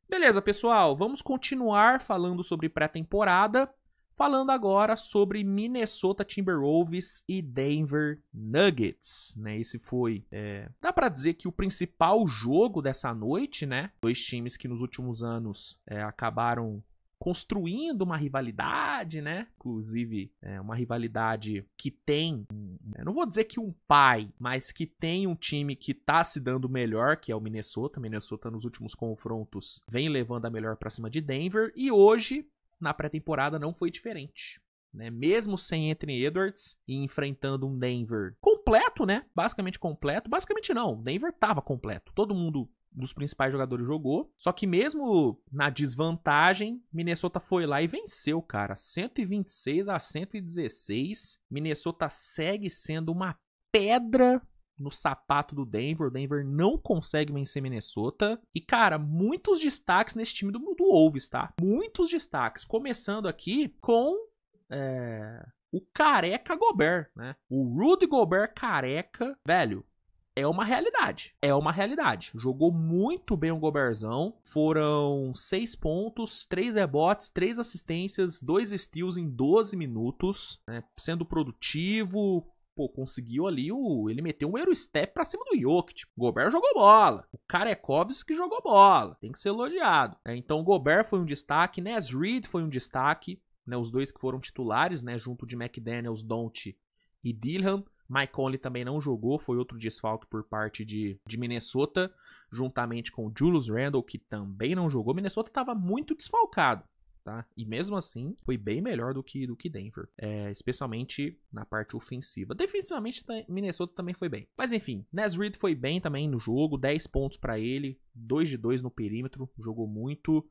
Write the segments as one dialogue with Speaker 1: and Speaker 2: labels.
Speaker 1: Beleza, pessoal, vamos continuar falando sobre pré-temporada, falando agora sobre Minnesota Timberwolves e Denver Nuggets, né? Esse foi, dá pra dizer que o principal jogo dessa noite, né? Dois times que nos últimos anos acabaram construindo uma rivalidade, né? Inclusive, uma rivalidade que tem, não vou dizer que um pai, mas que tem um time que tá se dando melhor, que é o Minnesota. Minnesota nos últimos confrontos vem levando a melhor pra cima de Denver, e hoje, na pré-temporada, não foi diferente. Né? Mesmo sem Anthony Edwards e enfrentando um Denver completo, né? Basicamente completo. Basicamente não, Denver tava completo. Todo mundo dos principais jogadores jogou. Só que mesmo na desvantagem, Minnesota foi lá e venceu, cara. 126-116. Minnesota segue sendo uma pedra no sapato do Denver. O Denver não consegue vencer Minnesota. E, cara, muitos destaques nesse time do Wolves, tá? Muitos destaques. Começando aqui com o careca Gobert, né? O Rudy Gobert careca, velho. É uma realidade. É uma realidade. Jogou muito bem o Gobertzão. Foram 6 pontos, 3 rebotes, 3 assistências, 2 steals em 12 minutos. Né? Sendo produtivo. Pô, conseguiu ali ele meteu um Eurostep pra cima do Jokic. O Gobert jogou bola. O Karekovski jogou bola. Tem que ser elogiado. Então o Gobert foi um destaque. Naz Reid foi um destaque. Né? Os dois que foram titulares, né? Junto de McDaniels, Don't e Dillan. Mike Conley também não jogou, foi outro desfalque por parte de Minnesota, juntamente com o Julius Randle, que também não jogou. Minnesota estava muito desfalcado, tá? E mesmo assim, foi bem melhor do que Denver, especialmente na parte ofensiva. Defensivamente, Minnesota também foi bem. Mas enfim, Naz Reid foi bem também no jogo, 10 pontos para ele, 2 de 2 no perímetro, jogou muito.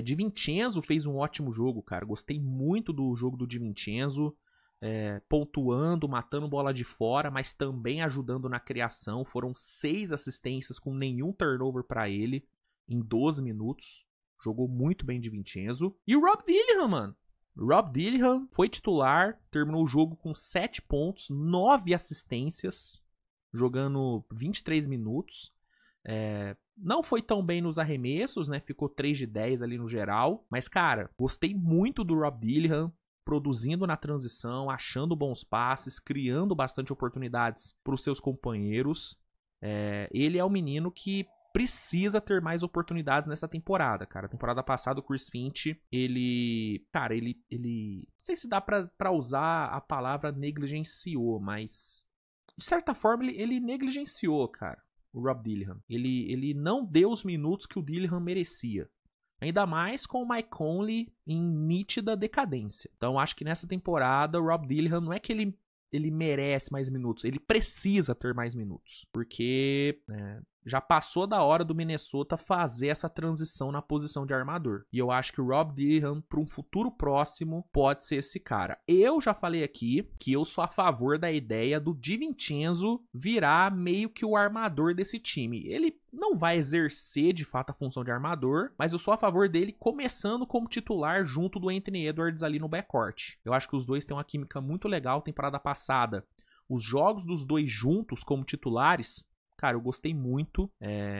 Speaker 1: DiVincenzo fez um ótimo jogo, cara. Gostei muito do jogo do DiVincenzo. Pontuando, matando bola de fora, mas também ajudando na criação. Foram 6 assistências com nenhum turnover para ele em 12 minutos. Jogou muito bem DiVincenzo. E o Rob Dillingham, mano. Rob Dillingham foi titular, terminou o jogo com 7 pontos, 9 assistências, jogando 23 minutos. Não foi tão bem nos arremessos, né? Ficou 3 de 10 ali no geral. Mas, cara, gostei muito do Rob Dillingham, produzindo na transição, achando bons passes, criando bastante oportunidades para os seus companheiros. Ele é um menino que precisa ter mais oportunidades nessa temporada, cara. A temporada passada o Chris Finch, ele não sei se dá para usar a palavra negligenciou, mas de certa forma ele negligenciou, cara, o Rob Dillingham. Ele não deu os minutos que o Dillingham merecia. Ainda mais com o Mike Conley em nítida decadência. Então acho que nessa temporada o Rob Dillingham não é que ele merece mais minutos, ele precisa ter mais minutos. Porque já passou da hora do Minnesota fazer essa transição na posição de armador. E eu acho que o Rob Dillingham, para um futuro próximo, pode ser esse cara. Eu já falei aqui que eu sou a favor da ideia do DiVincenzo virar meio que o armador desse time. Ele não vai exercer de fato a função de armador, mas eu sou a favor dele começando como titular junto do Anthony Edwards ali no backcourt. Eu acho que os dois têm uma química muito legal. Temporada passada, os jogos dos dois juntos como titulares, cara, eu gostei muito.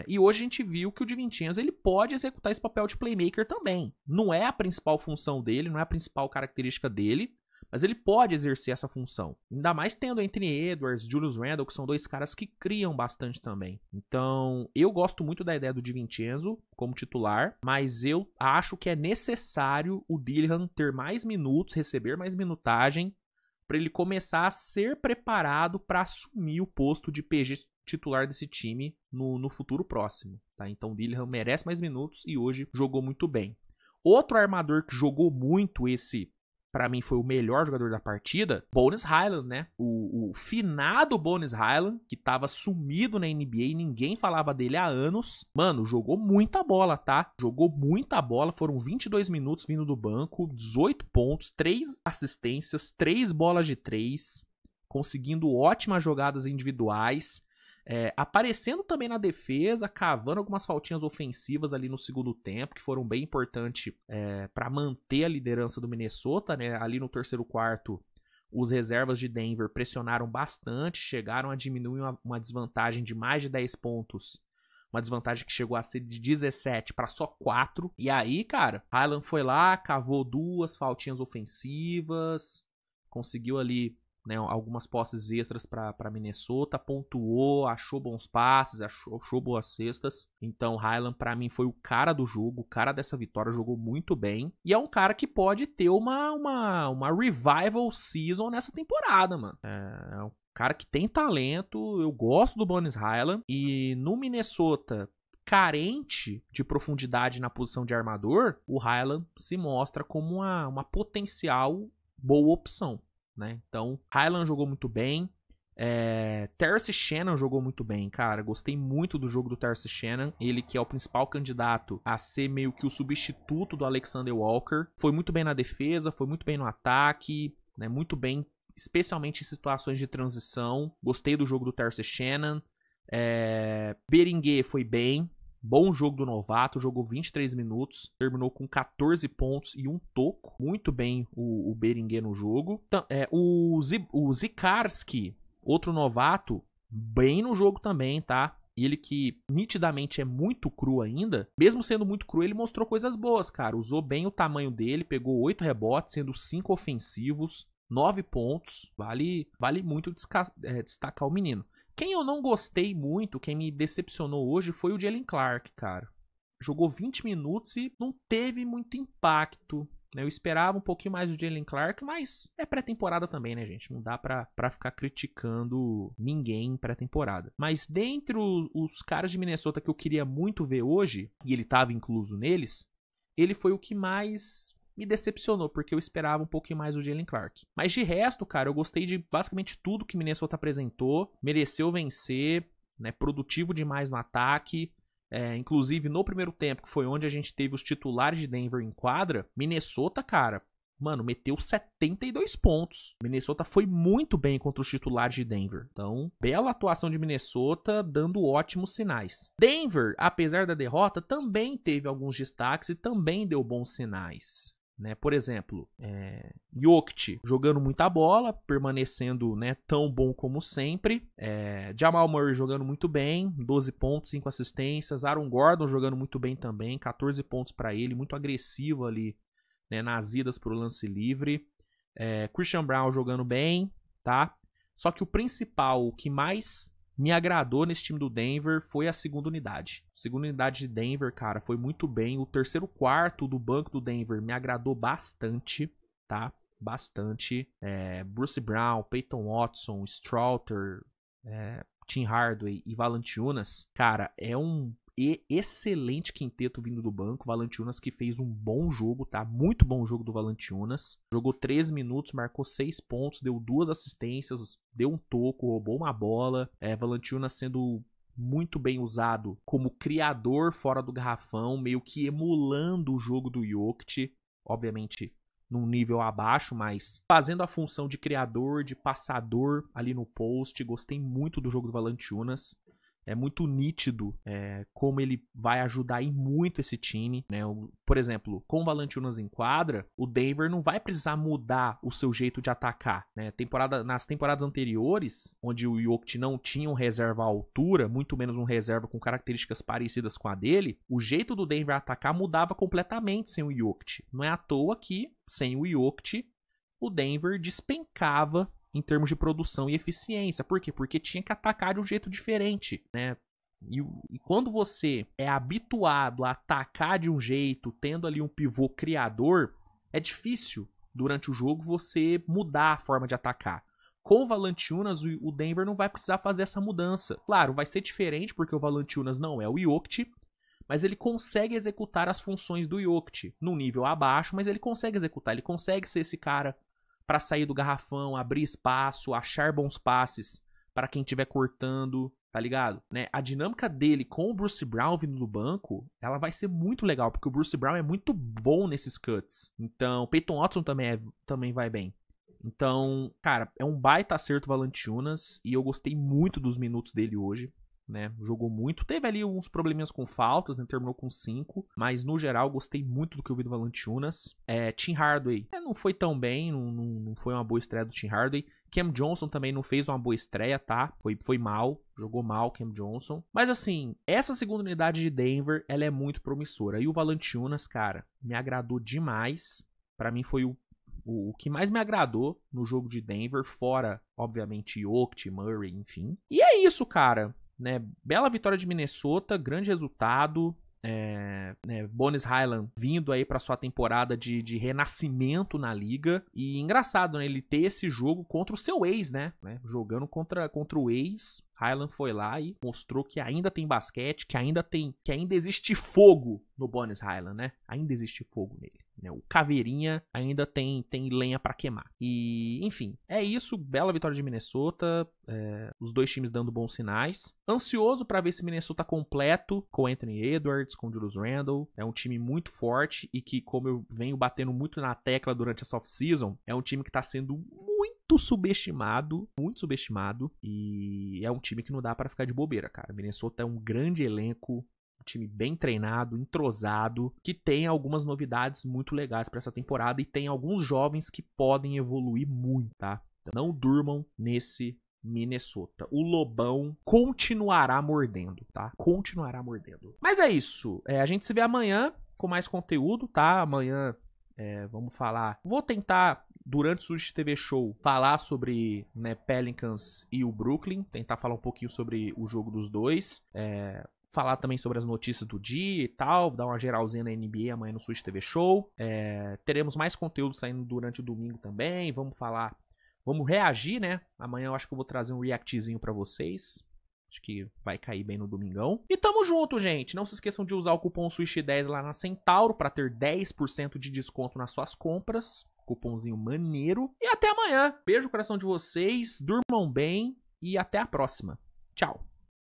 Speaker 1: E hoje a gente viu que o DiVincenzo ele pode executar esse papel de playmaker também. Não é a principal função dele, não é a principal característica dele, mas ele pode exercer essa função. Ainda mais tendo Anthony Edwards, Julius Randle, que são dois caras que criam bastante também. Então, eu gosto muito da ideia do DiVincenzo como titular, mas eu acho que é necessário o Dillingham ter mais minutos, receber mais minutagem, para ele começar a ser preparado para assumir o posto de PG titular desse time no futuro próximo. Tá? Então, o Dillingham merece mais minutos e hoje jogou muito bem. Outro armador que jogou muito pra mim foi o melhor jogador da partida, Bones Hyland, né? O finado Bones Hyland, que tava sumido na NBA e ninguém falava dele há anos. Mano, jogou muita bola, tá? Jogou muita bola, foram 22 minutos vindo do banco, 18 pontos, 3 assistências, 3 bolas de 3, conseguindo ótimas jogadas individuais. Aparecendo também na defesa, cavando algumas faltinhas ofensivas ali no segundo tempo, que foram bem importantes para manter a liderança do Minnesota, né? Ali no terceiro quarto, os reservas de Denver pressionaram bastante, chegaram a diminuir uma desvantagem de mais de 10 pontos Uma desvantagem que chegou a ser de 17 para só 4. E aí, cara, Highland foi lá, cavou 2 faltinhas ofensivas, conseguiu ali, né, algumas posses extras para Minnesota, pontuou, achou bons passes, achou boas cestas. Então, Highland, para mim, foi o cara do jogo, o cara dessa vitória, jogou muito bem. E é um cara que pode ter uma revival season nessa temporada, mano. É um cara que tem talento, eu gosto do Bones Highland. E no Minnesota, carente de profundidade na posição de armador, o Highland se mostra como uma potencial boa opção. Né? Então, Highland jogou muito bem. Terrence Shannon jogou muito bem, cara. Gostei muito do jogo do Terrence Shannon. Ele que é o principal candidato a ser meio que o substituto do Alexander Walker. Foi muito bem na defesa, foi muito bem no ataque, né? Muito bem, especialmente em situações de transição. Gostei do jogo do Terrence Shannon. Beringer foi bem. Bom jogo do novato, jogou 23 minutos, terminou com 14 pontos e um toco. Muito bem o Beringer no jogo. Então, o Zikarski, outro novato, bem no jogo também, tá? Ele que nitidamente é muito cru ainda, mesmo sendo muito cru, ele mostrou coisas boas, cara. Usou bem o tamanho dele, pegou 8 rebotes, sendo 5 ofensivos, 9 pontos. Vale muito destacar o menino. Quem eu não gostei muito, quem me decepcionou hoje foi o Jalen Clark, cara. Jogou 20 minutos e não teve muito impacto. Né? Eu esperava um pouquinho mais do Jalen Clark, mas é pré-temporada também, né, gente? Não dá pra ficar criticando ninguém em pré-temporada. Mas dentre os caras de Minnesota que eu queria muito ver hoje, e ele tava incluso neles, ele foi o que mais me decepcionou, porque eu esperava um pouquinho mais do Jalen Clark. Mas de resto, cara, eu gostei de basicamente tudo que Minnesota apresentou. Mereceu vencer, né? Produtivo demais no ataque. Inclusive, no primeiro tempo, que foi onde a gente teve os titulares de Denver em quadra, Minnesota, cara, mano, meteu 72 pontos. Minnesota foi muito bem contra os titulares de Denver. Então, bela atuação de Minnesota, dando ótimos sinais. Denver, apesar da derrota, também teve alguns destaques e também deu bons sinais. Né? Por exemplo, Jokic jogando muita bola, permanecendo, né, tão bom como sempre. Jamal Murray jogando muito bem, 12 pontos, 5 assistências. Aaron Gordon jogando muito bem também, 14 pontos para ele, muito agressivo ali, né, nas idas para o lance livre. Christian Brown jogando bem, tá? Só que o principal, o que mais me agradou nesse time do Denver foi a segunda unidade. A segunda unidade de Denver, cara, foi muito bem. O terceiro quarto do banco do Denver me agradou bastante, tá? Bastante. Bruce Brown, Peyton Watson, Stroughter, Tim Hardaway e Valanciunas, cara, é um excelente quinteto vindo do banco. Valanciunas que fez um bom jogo, tá? Muito bom jogo do Valanciunas. Jogou 13 minutos, marcou 6 pontos, deu 2 assistências, deu um toco, roubou uma bola. Valanciunas sendo muito bem usado como criador fora do garrafão, meio que emulando o jogo do Jokic. Obviamente, num nível abaixo, mas fazendo a função de criador, de passador ali no post. Gostei muito do jogo do Valanciunas. É muito nítido como ele vai ajudar em muito esse time, né? Por exemplo, com o Valanciunas em quadra, o Denver não vai precisar mudar o seu jeito de atacar, né? Nas temporadas anteriores, onde o Jokic não tinha um reserva à altura, muito menos um reserva com características parecidas com a dele, o jeito do Denver atacar mudava completamente sem o Jokic. Não é à toa que, sem o Jokic, o Denver despencava em termos de produção e eficiência. Por quê? Porque tinha que atacar de um jeito diferente, né? E quando você é habituado a atacar de um jeito, tendo ali um pivô criador, é difícil, durante o jogo, você mudar a forma de atacar. Com o Valanciunas, o Denver não vai precisar fazer essa mudança. Claro, vai ser diferente, porque o Valanciunas não é o Jokic, mas ele consegue executar as funções do Jokic num nível abaixo, mas ele consegue executar, ele consegue ser esse cara para sair do garrafão, abrir espaço, achar bons passes para quem estiver cortando, tá ligado? Né? A dinâmica dele com o Bruce Brown vindo do banco, ela vai ser muito legal, porque o Bruce Brown é muito bom nesses cuts. Então, Peyton Watson também vai bem. Então, cara, é um baita acerto Valanciunas e eu gostei muito dos minutos dele hoje. né? Jogou muito. Teve ali uns probleminhas com faltas, né? Terminou com 5. Mas, no geral, gostei muito do que eu vi do Valanciunas. Tim Hardaway não foi tão bem. Não foi uma boa estreia do Tim Hardaway. Cam Johnson também não fez uma boa estreia, tá? Foi mal. Jogou mal Cam Johnson. Mas, assim, essa segunda unidade de Denver, ela é muito promissora. E o Valanciunas, cara, me agradou demais. Pra mim, foi o que mais me agradou no jogo de Denver. Fora, obviamente, Jokic, Murray, enfim. E é isso, cara. Né, bela vitória de Minnesota, grande resultado. Bones Hyland vindo aí para sua temporada de renascimento na liga. E engraçado, né, ele ter esse jogo contra o seu ex, né? Jogando contra o ex. Hyland foi lá e mostrou que ainda tem basquete, que ainda existe fogo no Bones Hyland, né? Ainda existe fogo nele. Né? O Caveirinha ainda tem lenha pra queimar. E, enfim, é isso. Bela vitória de Minnesota. Os dois times dando bons sinais. Ansioso pra ver esse Minnesota completo com Anthony Edwards, com Julius Randle. É um time muito forte e que, como eu venho batendo muito na tecla durante essa off-season, é um time que tá sendo muito subestimado, e é um time que não dá pra ficar de bobeira, cara. Minnesota é um grande elenco, um time bem treinado, entrosado, que tem algumas novidades muito legais pra essa temporada e tem alguns jovens que podem evoluir muito, tá? Então, não durmam nesse Minnesota. O Lobão continuará mordendo, tá? Continuará mordendo. Mas é isso. A gente se vê amanhã com mais conteúdo, tá? Amanhã vamos falar. Vou tentar, durante o Switch TV Show, falar sobre, né, Pelicans e o Brooklyn. Tentar falar um pouquinho sobre o jogo dos dois. Falar também sobre as notícias do dia e tal. Dar uma geralzinha na NBA amanhã no Switch TV Show. Teremos mais conteúdo saindo durante o domingo também. Vamos falar. Vamos reagir, né? Amanhã eu acho que eu vou trazer um reactzinho pra vocês. Acho que vai cair bem no domingão. E tamo junto, gente. Não se esqueçam de usar o cupom SWISH10 lá na Centauro para ter 10% de desconto nas suas compras. Cupomzinho maneiro. E até amanhã. Beijo no coração de vocês. Durmam bem. E até a próxima. Tchau.